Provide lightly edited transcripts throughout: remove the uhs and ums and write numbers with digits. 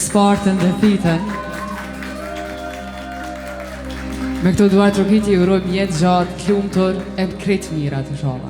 Spartën dhe Fitën. Me këto duar trokiti urojmë jetë gjatë, lumtur e krejt mira të shola.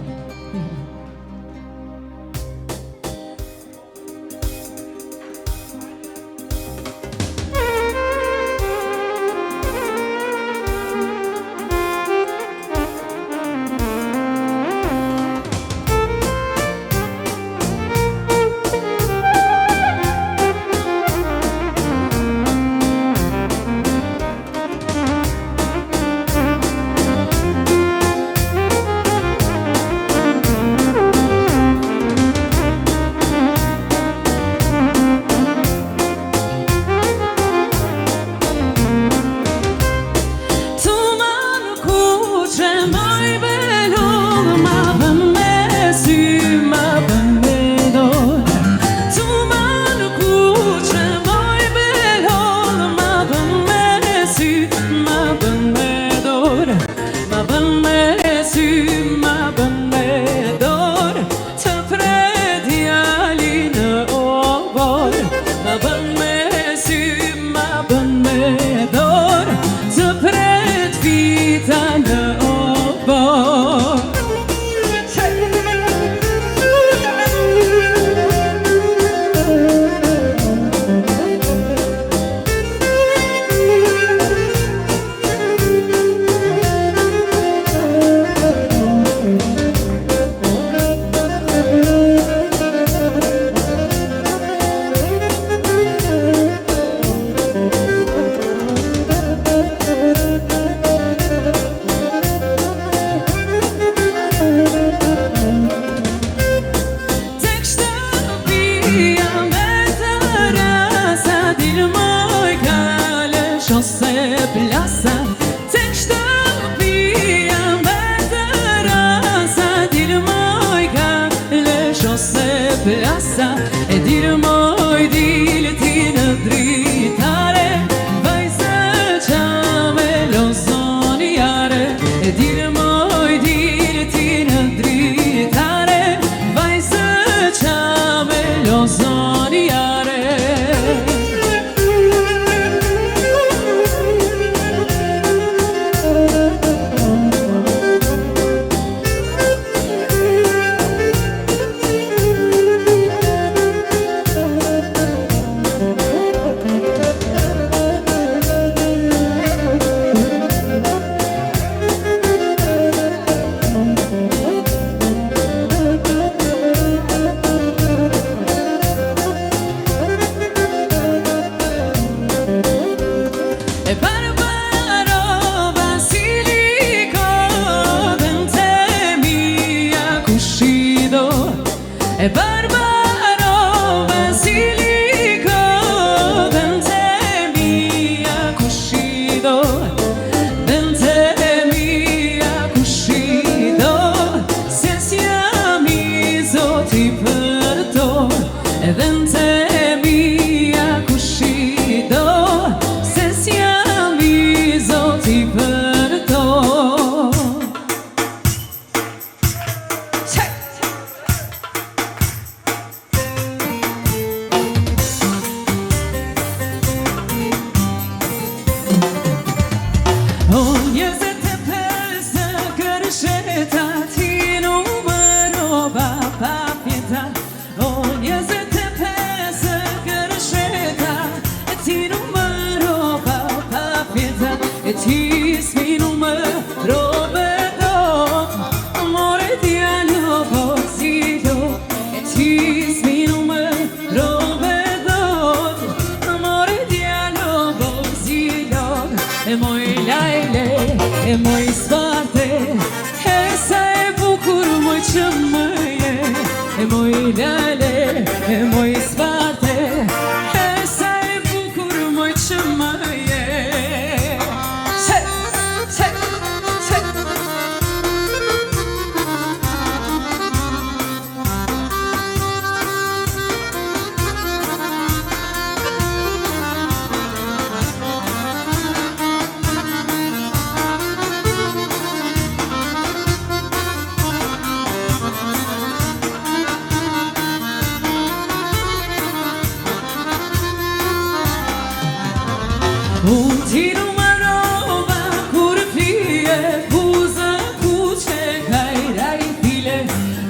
Unë ti numerova kur flije, buza kuqe kajra i file.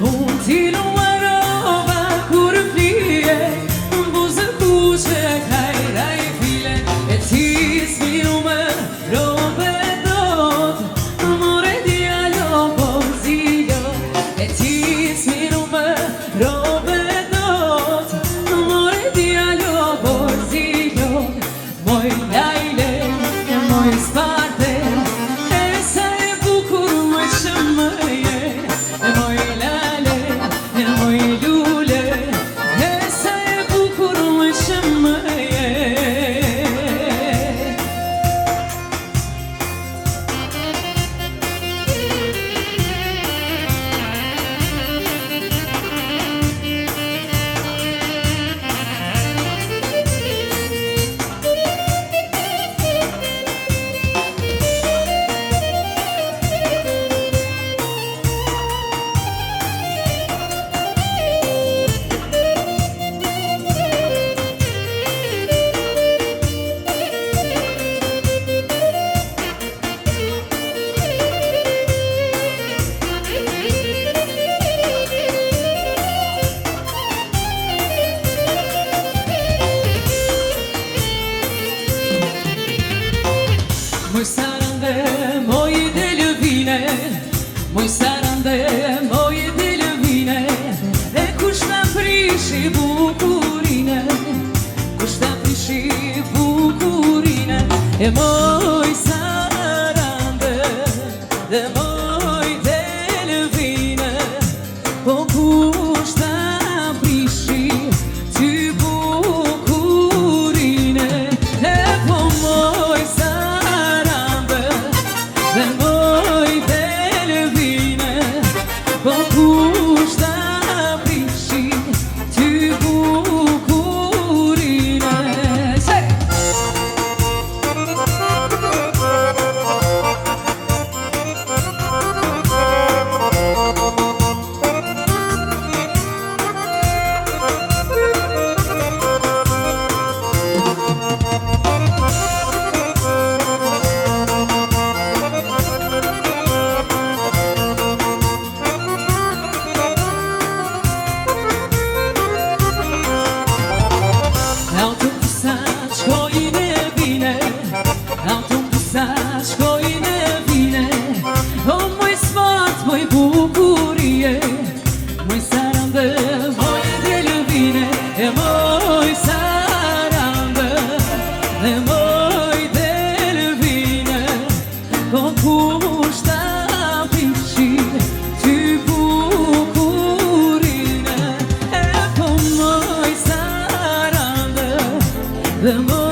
Unë ti numerova kur flije, buza kuqe kajra i file. E ti s'mi numerove dot, more djalo po ziljo. E ti s'mi numerove dot, more djalo po ziljo. Moj lajle, moj sparte, e sa e bukur më shëmëje. Moj lale, moj lule, e sa e bukur më shëmëje. Moj sarande, moj delvine, moj sarande, moj delvine, e kush ta prishi bukurine, kush ta prishi bukurine, e moj sarande, e moj delvine, po kush ta prishi ty bukurine, e po moj dhe moj delvine, po kush ta prishi ty bukurine. Shkojnë e vine, o moj smart, moj bukurie, moj sarande, moj delvine, e moj sarande, e moj delvine, po kush ta prishi ty bukurine, e po moj sarande, dhe moj